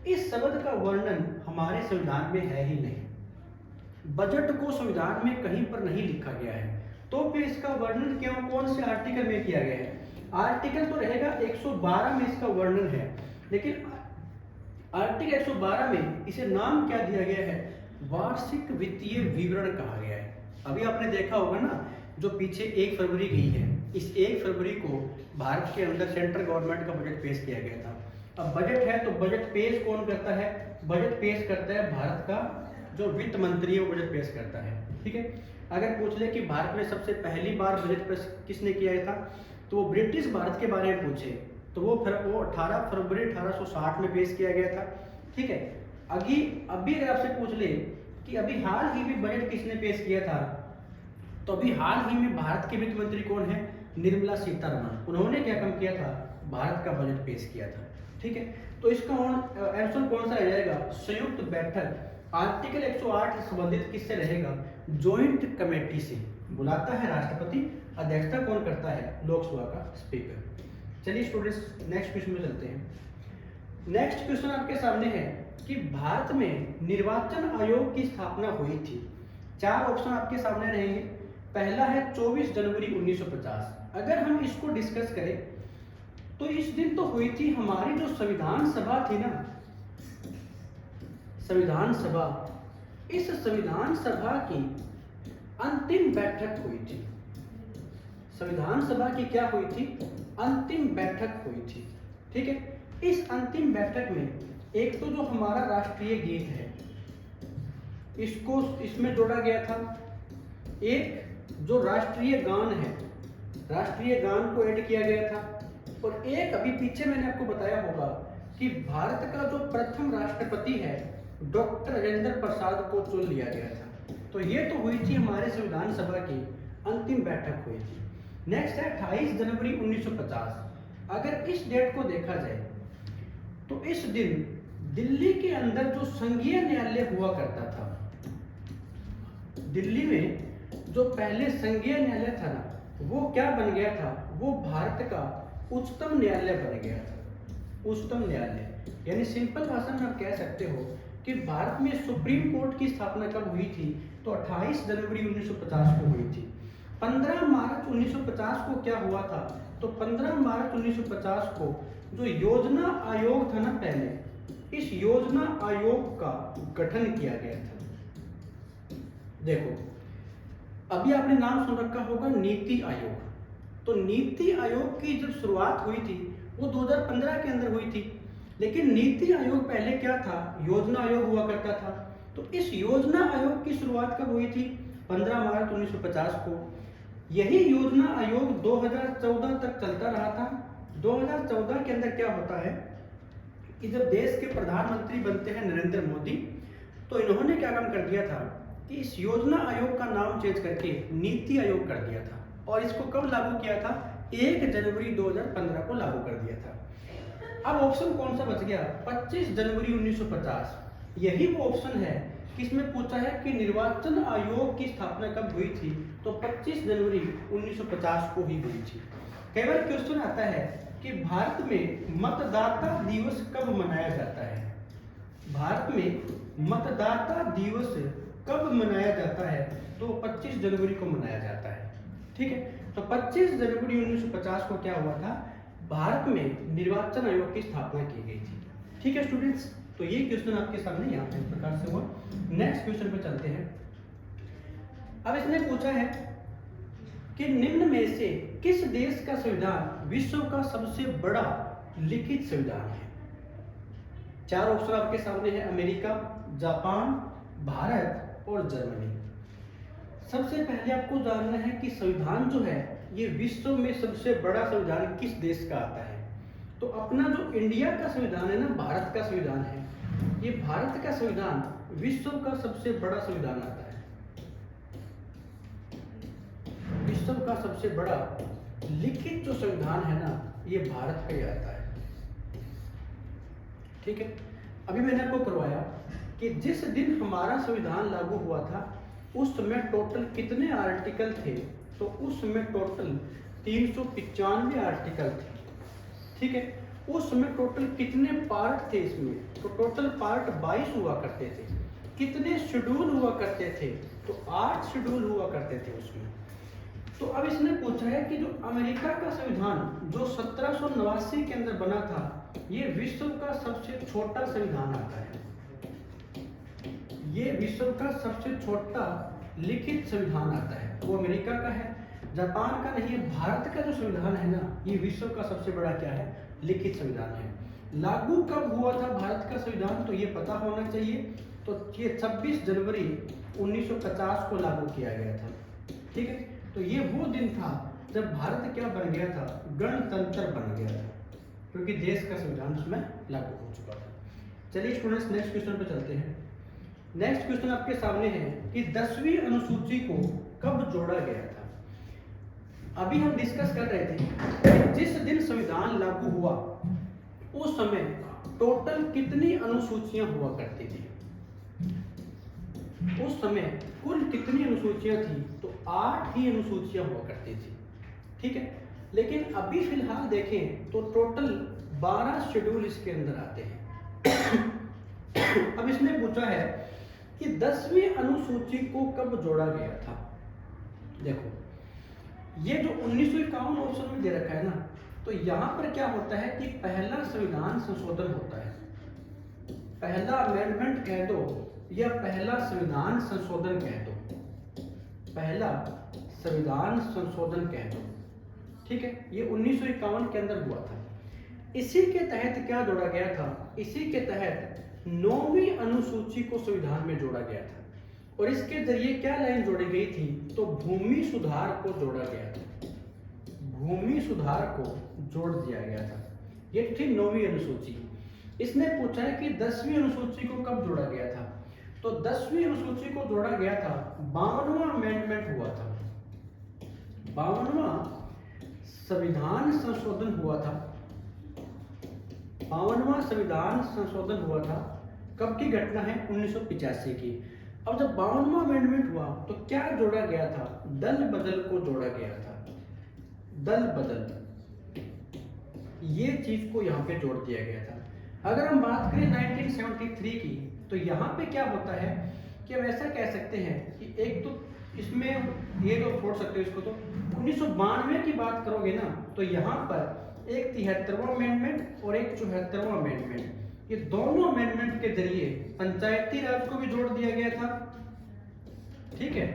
इस शब्द का वर्णन हमारे संविधान में है ही नहीं। बजट को संविधान में कहीं पर नहीं लिखा गया है, तो फिर इसका वर्णन क्यों, कौन से आर्टिकल में किया गया है? आर्टिकल तो रहेगा 112 में इसका वर्णन है, लेकिन आर्टिकल 112 में इसे नाम क्या दिया गया है? वार्षिक वित्तीय विवरण कहा गया है। अभी आपने देखा होगा ना, जो पीछे 1 फरवरी गई है, इस 1 फरवरी को भारत के अंदर सेंट्रल गवर्नमेंट का बजट पेश किया गया था। अब बजट है तो बजट पेश कौन करता है? बजट पेश करता है भारत का जो वित्त मंत्री है, वो बजट पेश करता है। ठीक है। अगर पूछ ले कि भारत में सबसे पहली बार बजट पेश किसने किया था, तो वो ब्रिटिश भारत के बारे में पूछे तो वो 18 फरवरी 1860 में पेश किया गया था। ठीक है। अभी अगर आपसे पूछ ले कि अभी हाल ही में बजट किसने पेश किया था, तो अभी हाल ही में भारत के वित्त मंत्री कौन है? निर्मला सीतारमण। उन्होंने क्या काम किया था? भारत का बजट पेश किया था। ठीक है। तो इसका आंसर कौन सा रह जाएगा? संयुक्त बैठक। आर्टिकल 108 संबंधित किससे रहेगा? ज्वाइंट कमेटी से। बुलाता है राष्ट्रपति, अध्यक्षता कौन करता है? लोकसभा का स्पीकर। चलिए स्टूडेंट्स, नेक्स्ट क्वेश्चन में चलते हैं। नेक्स्ट क्वेश्चन आपके सामने है कि भारत में निर्वाचन आयोग की स्थापना हुई थी। 4 ऑप्शन आपके सामने रहेंगे। पहला है 24 जनवरी 1950। अगर हम इसको डिस्कस करें तो इस दिन तो हुई थी हमारी जो संविधान सभा थी ना, संविधान सभा, इस संविधान सभा की अंतिम बैठक हुई थी। संविधान सभा की क्या हुई थी? अंतिम बैठक हुई थी। ठीक है। इस अंतिम बैठक में एक तो जो हमारा राष्ट्रीय गीत है, इसको इसमें जोड़ा गया था। एक जो राष्ट्रीय गान है, राष्ट्रीय गान को ऐड किया गया था। और एक अभी पीछे मैंने आपको बताया होगा कि भारत का जो प्रथम राष्ट्रपति है, डॉक्टर राजेंद्र प्रसाद को चुन लिया गया था। तो ये तो हुई थी हमारे संविधान सभा की अंतिम बैठक हुई थी। नेक्स्ट है 28 जनवरी 1950। अगर इस डेट को देखा जाए तो इस दिन दिल्ली के अंदर जो संघीय न्यायालय हुआ करता था, दिल्ली में जो पहले संघीय न्यायालय था ना, वो क्या बन गया था? वो भारत का उच्चतम न्यायालय बन गया था। उच्चतम न्यायालय यानी सिंपल भाषा में आप कह सकते हो कि भारत में सुप्रीम कोर्ट की स्थापना कब हुई थी? तो 28 जनवरी 1950 को हुई थी। 15 मार्च 1950 को क्या हुआ था? तो 15 मार्च 1950 को जो योजना आयोग था ना, पहले इस योजना आयोग का गठन किया गया था। देखो, अभी आपने नाम सुन रखा होगा नीति आयोग। तो नीति आयोग की जब शुरुआत हुई थी वो 2015 के अंदर हुई थी, लेकिन नीति आयोग पहले क्या था? योजना आयोग हुआ करता था। तो इस योजना आयोग की शुरुआत कब हुई थी? 15 मार्च 1950 को। यही योजना आयोग 2014 तक चलता रहा था। 2014 के अंदर क्या होता है कि जब देश के प्रधानमंत्री बनते हैं नरेंद्र मोदी, तो इन्होंने क्या काम कर दिया था कि इस योजना आयोग का नाम चेंज करके नीति आयोग कर दिया था। और इसको कब लागू किया था? 1 जनवरी 2015 को लागू कर दिया था। अब ऑप्शन कौन सा बच गया? 25 जनवरी 1950। यही वो ऑप्शन है किसमें पूछा है कि निर्वाचन आयोग की स्थापना कब हुई थी? तो 25 जनवरी 1950 को ही हुई थी। कई बार क्वेश्चन आता है कि भारत में मतदाता दिवस कब मनाया जाता है? भारत में मतदाता दिवस कब मनाया जाता है? तो 25 जनवरी को मनाया जाता है। ठीक है। तो 25 जनवरी 1950 को क्या हुआ था? भारत में निर्वाचन आयोग की स्थापना की गई थी। ठीक है स्टूडेंट्स, तो ये क्वेश्चन आपके सामने यहाँ पे इस प्रकार से हुआ। नेक्स्ट क्वेश्चन पे चलते हैं। अब इसने पूछा है कि निम्न में से किस देश का संविधान विश्व का सबसे बड़ा लिखित संविधान है? 4 ऑप्शन आपके सामने है, अमेरिका, जापान, भारत और जर्मनी। सबसे पहले आपको जानना है कि संविधान जो है ये विश्व में सबसे बड़ा संविधान किस देश का आता है? तो अपना जो इंडिया का संविधान है ना, भारत का संविधान है, ये भारत का संविधान विश्व का सबसे बड़ा संविधान आता है। विश्व का सबसे बड़ा लिखित जो संविधान है ना, ये भारत का ही आता है। ठीक है। अभी मैंने आपको करवाया कि जिस दिन हमारा संविधान लागू हुआ था उस समय टोटल कितने आर्टिकल थे, तो उस समय टोटल 395 आर्टिकल थे। ठीक है, उस समय टोटल कितने पार्ट थे इसमें, तो टोटल पार्ट 22 हुआ करते थे। कितने शेड्यूल हुआ करते थे, तो 8 शेड्यूल हुआ करते थे उसमें। तो अब इसने पूछा है कि जो अमेरिका का संविधान जो 1789 के अंदर बना था, ये विश्व का सबसे छोटा संविधान आता है। ये विश्व का सबसे छोटा लिखित संविधान आता है, वो अमेरिका का है, जापान का नहीं है। भारत का जो संविधान है ना, ये विश्व का सबसे बड़ा क्या है, लिखित संविधान है। लागू कब हुआ था भारत का संविधान, तो ये पता होना चाहिए। तो ये 26 जनवरी 1950 को लागू किया गया था। ठीक है, तो ये वो दिन था जब भारत क्या बन गया था, गणतंत्र बन गया था, क्योंकि देश का संविधान उसमें लागू हो चुका था। चलिए स्टूडेंट्स, नेक्स्ट क्वेश्चन पे चलते हैं। नेक्स्ट क्वेश्चन आपके सामने है कि 10वीं अनुसूची को कब जोड़ा गया था। अभी हम डिस्कस कर रहे थे कि जिस दिन संविधान लागू हुआ उस समय टोटल कितनी अनुसूचियां हुआ करती थी। उस समय कुल कितनी अनुसूचियां थी, तो 8 ही अनुसूचियां हुआ करती थी। ठीक है, लेकिन अभी फिलहाल देखें तो टोटल 12 शेड्यूल इसके अंदर आते हैं। अब इसने पूछा है कि 10वीं अनुसूची को कब जोड़ा गया था। देखो, ये जो 1951 ऑप्शन में दे रखा है ना, तो यहां पर क्या होता है कि पहला संविधान संशोधन होता है। पहला अमेंडमेंट कह दो या पहला संविधान संशोधन कह दो, पहला संविधान संशोधन कह दो। ठीक है, ये 1951 के अंदर हुआ था। इसी के तहत क्या जोड़ा गया था, इसी के तहत 9वीं अनुसूची को संविधान में जोड़ा गया था। और इसके जरिए क्या लाइन जोड़ी गई थी, तो भूमि सुधार को जोड़ा गया था। भूमि सुधार को जोड़ दिया गया था। ये थी 9वीं अनुसूची। इसने पूछा है कि 10वीं अनुसूची को कब जोड़ा गया था, तो 10वीं अनुसूची को जोड़ा गया था 52वां अमेंडमेंट हुआ था। 52वां संविधान संशोधन हुआ था। 52वां संविधान संशोधन हुआ था। कब की घटना है, 1985 की। अब जब 52वां अमेंडमेंट हुआ तो क्या जोड़ा गया था, दल बदल को जोड़ा गया था। दल बदल, ये चीज को यहाँ पे जोड़ दिया गया था। अगर हम बात करें 1973 की, तो यहाँ पे क्या होता है कि हम ऐसा कह सकते हैं कि एक तो इसमें ये तो छोड़ सकते हो इसको, तो 1992 की बात करोगे ना, तो यहाँ पर एक 73वां अमेंडमेंट और एक 74वां अमेंडमेंट, ये दोनों अमेंडमेंट के जरिए पंचायती राज को भी जोड़ दिया गया था। ठीक है,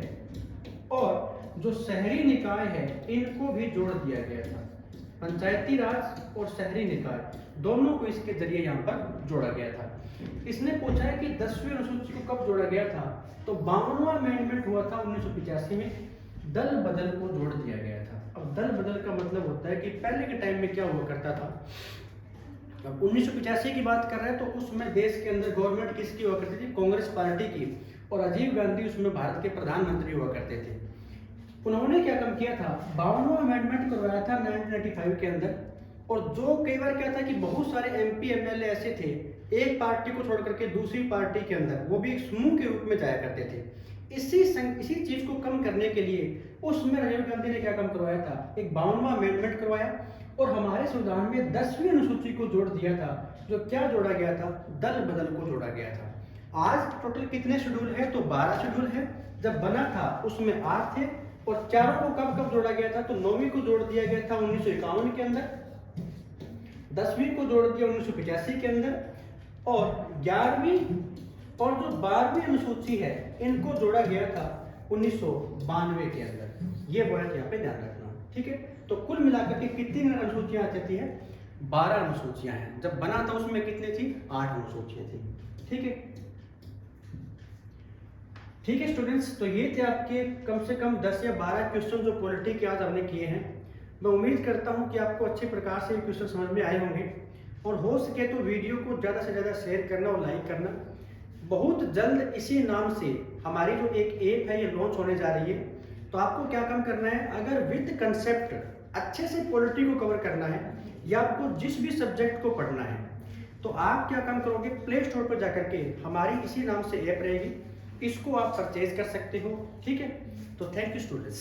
और जो शहरी निकाय है इनको भी जोड़ दिया गया था। पंचायती राज और शहरी निकाय दोनों को इसके जरिए यहाँ पर जोड़ा गया था। इसने पूछा है कि 10वीं अनुसूची को कब जोड़ा गया था, तो 52वां अमेंडमेंट हुआ था 1985 में, दल बदल को जोड़ दिया गया था। अब दल बदल का मतलब होता है कि पहले के टाइम में क्या हुआ करता था। अब 1985 की बात कर रहे हैं तो उस समय देश के अंदर गवर्नमेंट किसकी हुआ करती थी, कांग्रेस पार्टी की, और राजीव गांधी उसमें भारत के प्रधानमंत्री हुआ करते थे। उन्होंने क्या काम किया था, 52वां अमेंडमेंट करवाया था 1995 के अंदर। और जो कई बार क्या था कि बहुत सारे एमपी एमएलए ऐसे थे, एक पार्टी को छोड़ करके दूसरी पार्टी के अंदर, वो भी एक समूह के रूप में जाया करते थे। इसी चीज को कम करने के लिए उसमें राजीव गांधी ने क्या काम करवाया था, एक 52वां अमेंडमेंट करवाया और हमारे संविधान में 10वीं अनुसूची को जोड़ दिया था। जो क्या जोड़ा गया था, दल बदल को जोड़ा गया था। आज टोटल कितने शेड्यूल है, तो 12 शेड्यूल है। जब बना था उसमें 8 थे, और चारों को कब कब जोड़ा गया था, तो 9वीं को जोड़ दिया गया था 1951 के अंदर, 10वीं को जोड़ दिया 1985 के अंदर, और 11वीं और जो 12वीं अनुसूची है इनको जोड़ा गया था 1992 के अंदर। ये पॉइंट यहाँ पे ध्यान रखना। ठीक है, तो कुल मिलाकर के कितनी अनुसूचियां आती है, 12 अनुसूचियां हैं। जब बना था उसमें कितनी थी, 8 अनुसूचियां थी। ठीक है, ठीक है स्टूडेंट्स, तो ये थे आपके कम से कम 10 या 12 क्वेश्चन जो पॉलिटी के आज हमने किए हैं। मैं उम्मीद करता हूं कि आपको अच्छे प्रकार से ये क्वेश्चन समझ में आए होंगे, और हो सके तो वीडियो को ज़्यादा से ज़्यादा शेयर करना और लाइक करना। बहुत जल्द इसी नाम से हमारी जो एक ऐप है ये लॉन्च होने जा रही है। तो आपको क्या काम करना है, अगर विद कंसेप्ट अच्छे से पॉलिटी को कवर करना है या आपको जिस भी सब्जेक्ट को पढ़ना है, तो आप क्या काम करोगे, प्ले स्टोर पर जाकर के हमारी इसी नाम से ऐप रहेगी, इसको आप परचेज कर सकते हो। ठीक है, तो थैंक यू स्टूडेंट्स।